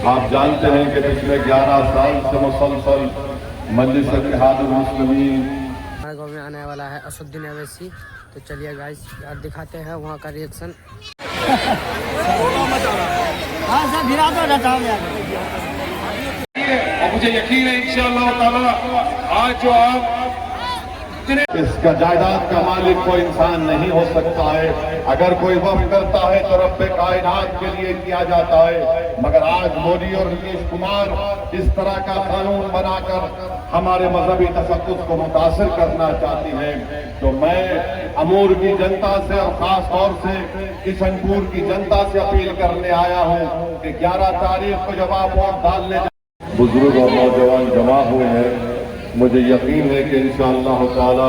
आप जानते हैं कि पिछले 11 साल से मुसलसल मजलिस इत्तेहादुल मुस्लिमीन हमारे गाँव में आने वाला है असदुद्दीन अवैसी। तो चलिए गाइस यार दिखाते हैं वहाँ का रिएक्शन। और मुझे यकीन है इंशाअल्लाह ताला आज जो आप इसका जायदाद का मालिक कोई इंसान नहीं हो सकता है। अगर कोई वफ़ करता है तो रब्बे कायनात के लिए किया जाता है, मगर आज मोदी और नीतीश कुमार इस तरह का कानून बनाकर हमारे मजहबी तशद्दुद को मुतासिर करना चाहती हैं। तो मैं अमूर की जनता से और खास तौर से किशनपुर की जनता से अपील करने आया हूँ कि 11 तारीख को जब आप वोट डालने बुजुर्ग और नौजवान जमा हुए हैं, मुझे यकीन है कि इंशाअल्लाह ताला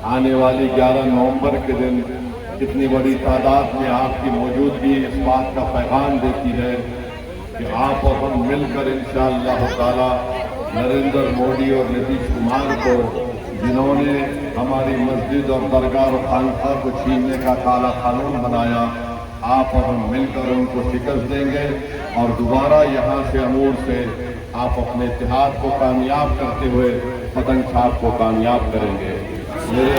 आने वाली 11 नवंबर के दिन इतनी बड़ी तादाद में आपकी मौजूदगी इस बात का पैगाम देती है कि आप और हम मिलकर इंशाअल्लाह ताला नरेंद्र मोदी और नीतीश कुमार को, जिन्होंने हमारी मस्जिद और दरगाह और खानका को छीनने का काला कानून बनाया, आप और हम मिलकर उनको शिकस्त देंगे और दोबारा यहाँ से अमूर से आप अपने इत्तेहाद को कामयाब करते हुए पतंग छाप को कामयाब करेंगे। मेरे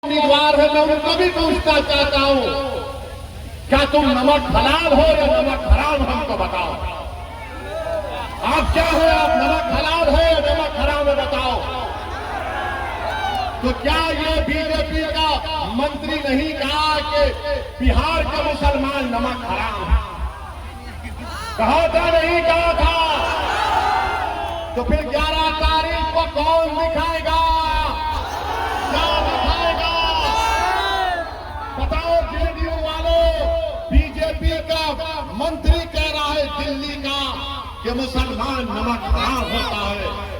उम्मीदवार है, मैं उनको भी पूछना चाहता हूँ, क्या तुम नमक हलाल हो या नमक हराम, हमको बताओ। आप क्या हो, आप नमक हलाल हो या नमक हराम है, बताओ। तो क्या ये बीजेपी का मंत्री नहीं कहा कि बिहार के मुसलमान नमक हराम है? कहा था, नहीं कहा था? तो फिर 11 तारीख को कौन दिखाएगा, क्या दिखाएगा? बताओ जेडीयू वालों, बीजेपी का मंत्री कह रहा है दिल्ली का कि मुसलमान नमक हराम होता है।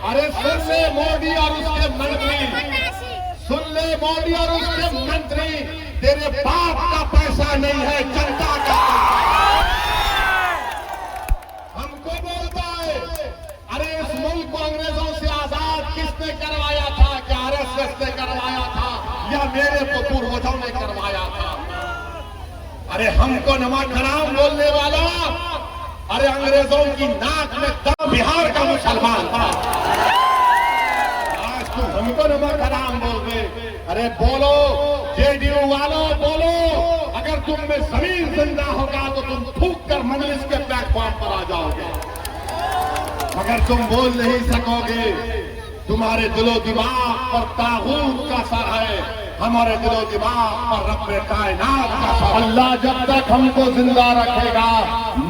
अरे सुन ले मोदी और उसके मंत्री, सुन ले मोदी और उसके मंत्री, तेरे बाप का पैसा नहीं है, जनता का। हमको बोलता है, अरे इस मुल्क को अंग्रेजों से आजाद किसने करवाया था? क्या आरएसएस ने करवाया था या मेरे पूर्वजों ने करवाया था? अरे हमको नमक हराम बोलने वाला, अरे अंग्रेजों की नाक में दम बिहार का मुसलमान था। आज तुम हमको नमक हराम बोल रहे। अरे बोलो जेडीयू वालों, बोलो, अगर तुम में जमीन जिंदा होगा तो तुम थूक कर मजलिस के प्लेटफॉर्म पर आ जाओगे, मगर तुम बोल नहीं सकोगे। तुम्हारे दिलो दिमाग पर तागूत का सर है, हमारे दिलो दिमाग पर रब्बे कायनात का सर। अल्लाह जब तक हमको जिंदा रखेगा,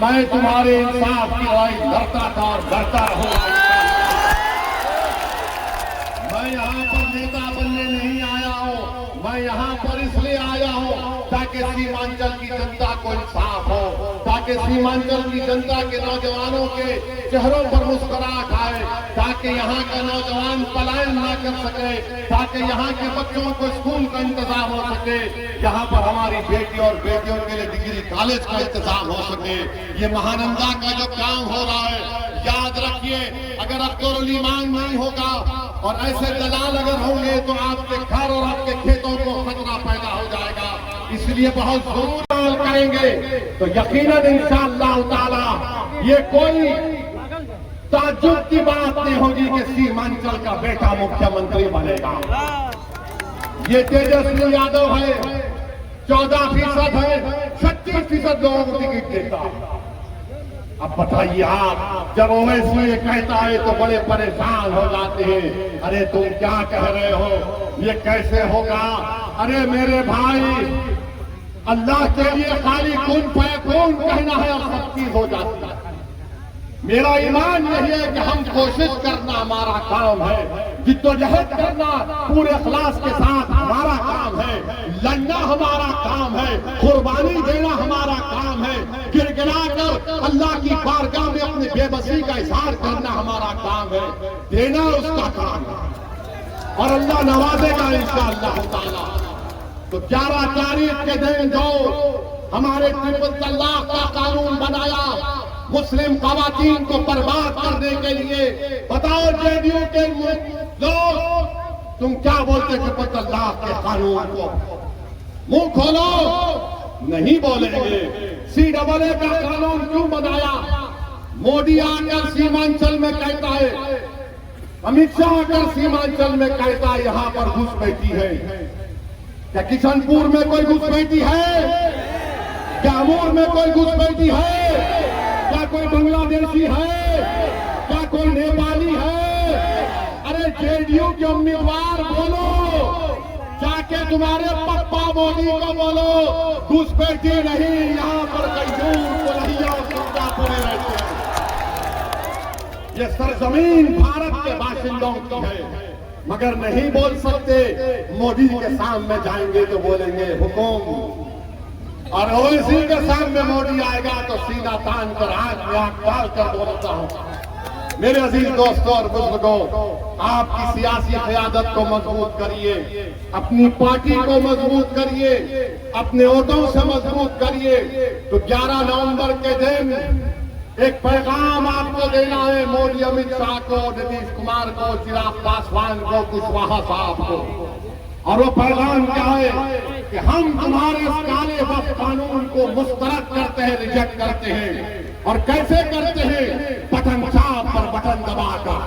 मैं तुम्हारे इंसाफ की लड़ाई लड़ता था और लड़ता रहूंगा। मैं यहाँ पर नेता बनने नहीं आया हूँ, मैं यहाँ पर इसलिए आया हूँ ताकि सीमांचल की जनता को इंसाफ हो, ताकि सीमांचल की जनता के नौजवानों के चेहरों पर मुस्कुराहट आए, ताकि यहाँ का नौजवान पलायन ना कर सके, ताकि यहाँ के बच्चों को स्कूल का इंतजाम हो सके, यहाँ पर हमारी बेटी और बेटियों के लिए डिग्री कॉलेज का इंतजाम हो सके। ये महानंदा का जो काम हो रहा है, याद रखिए, अगर अब्दुल ईमान नहीं होगा और ऐसे दलाल अगर होंगे तो आपके घर और आपके खेतों को खतरा पैदा हो जाएगा। इसलिए बहुत जरूर करेंगे तो यकीनन इंशाअल्लाह ताला ये कोई ताज्जुब की बात नहीं होगी कि सीमांचल का बेटा मुख्यमंत्री बनेगा। ये तेजस्वी यादव है, 14% है, 36% लोगों को टिकट देता। अब बताइए आप, जब ओवैसी ये कहता है तो बड़े परेशान हो जाते हैं, अरे तुम क्या कह रहे हो, ये कैसे होगा? अरे मेरे भाई, अल्लाह के लिए खाली कुन फयकून कहना है और सब चीज हो जाती है। मेरा ईमान यही है कि हम कोशिश करना हमारा काम है, जिद्दोजहद करना पूरे इखलास के साथ हमारा काम है, लड़ना हमारा काम है, कुर्बानी देना हमारा काम है, गिड़गिड़ा कर अल्लाह की बारगाह में अपनी बेबसी का इजहार करना हमारा काम है, देना उसका काम है और अल्लाह नवाजेगा इंशाअल्लाह ताला। तो 11 तारीख के दिन जो हमारे ट्रिपल तलाक का कानून बनाया मुस्लिम खवातीन को बर्बाद करने के लिए, बताओ जेडीयू के लोग तुम क्या बोलते ट्रिपल तलाक के कानून को? मुंह खोलो, नहीं बोलेंगे। CAA का कानून क्यों बनाया? मोदी आकर सीमांचल में कहता है, अमित शाह आकर सीमांचल में कहता है यहां पर घुसपैठी है। क्या किशनपुर में कोई घुसपैठी है? क्या अमूर में कोई घुसपैठी है? क्या कोई बांग्लादेशी है? क्या कोई नेपाली है? अरे जेडीयू के उम्मीदवार बोलो, जाके तुम्हारे पप्पा मोदी को बोलो घुसपैठी नहीं, यहाँ पर कईयूर कोल्हिया पूरे रहते हैं। ये सरजमीन भारत के बाशिंदों की है, मगर नहीं बोल सकते। मोदी के सामने जाएंगे तो बोलेंगे हुकुम, और ओवैसी के सामने मोदी आएगा तो सीधा तान कर आंख में आंख डाल कर बोलता हूं। मेरे अजीज दोस्तों और बुजुर्गों, आपकी सियासी क़यादत को मजबूत करिए, अपनी पार्टी को मजबूत करिए, अपने वोटों से मजबूत करिए। तो 11 नवंबर के दिन एक पैगाम आपको देना है, मोदी, अमित शाह को, नीतीश कुमार को, चिराग पासवान को, कुशवाहा साहब को। और वो पैगाम क्या है कि हम तुम्हारे इस काले वक्त कानून को मुस्तरद करते हैं, रिजेक्ट करते हैं। और कैसे करते हैं? बटन चाप पर बटन दबाकर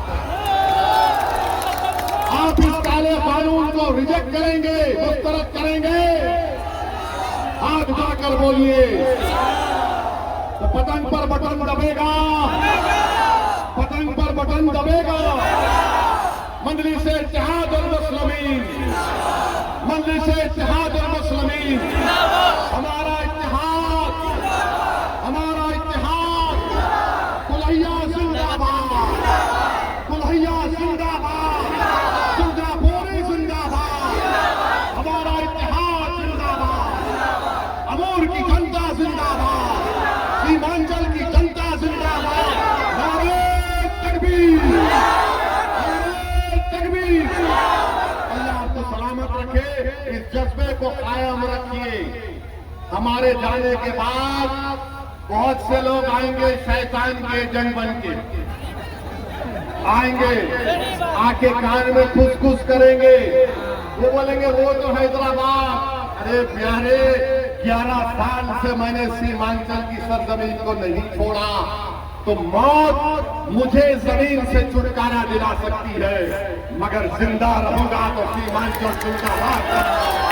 आप इस काले कानून को रिजेक्ट करेंगे, मुस्तरद करेंगे। हाथ उठाकर बोलिए तो बटन पर बटन दबेगा, बटन पर बटन दबेगा। मजलिस इत्तेहाद अल मुस्लिमीन, मजलिस इत्तेहाद अल मुस्लिमीन, हमारा इत्तेहाद, हमारा इत्तेहाद। कोल्हिया जिंदाबाद, कोल्हिया जिंदाबाद, दुर्गापुरी जिंदाबाद, हमारा इत्तेहाद जिंदाबाद, अमूर की जनता जिंदाबाद, सीमांचल की जनता जिंदाबाद। नारे तकबीर, नारे तकबीर। अल्लाह आपको सलामत रखे, इस जज्बे को कायम रखिए। हमारे जाने के बाद बहुत से लोग आएंगे शैतान के एजेंट बन के आएंगे, आके कान में खुस करेंगे। वो बोलेंगे वो तो हैदराबाद। अरे प्यारे, 11 साल से मैंने सीमांचल की सरजमीन को नहीं छोड़ा, तो मौत मुझे जमीन से छुटकारा दिला सकती है, मगर जिंदा रहूंगा तो सीमांचल जिंदाबाद।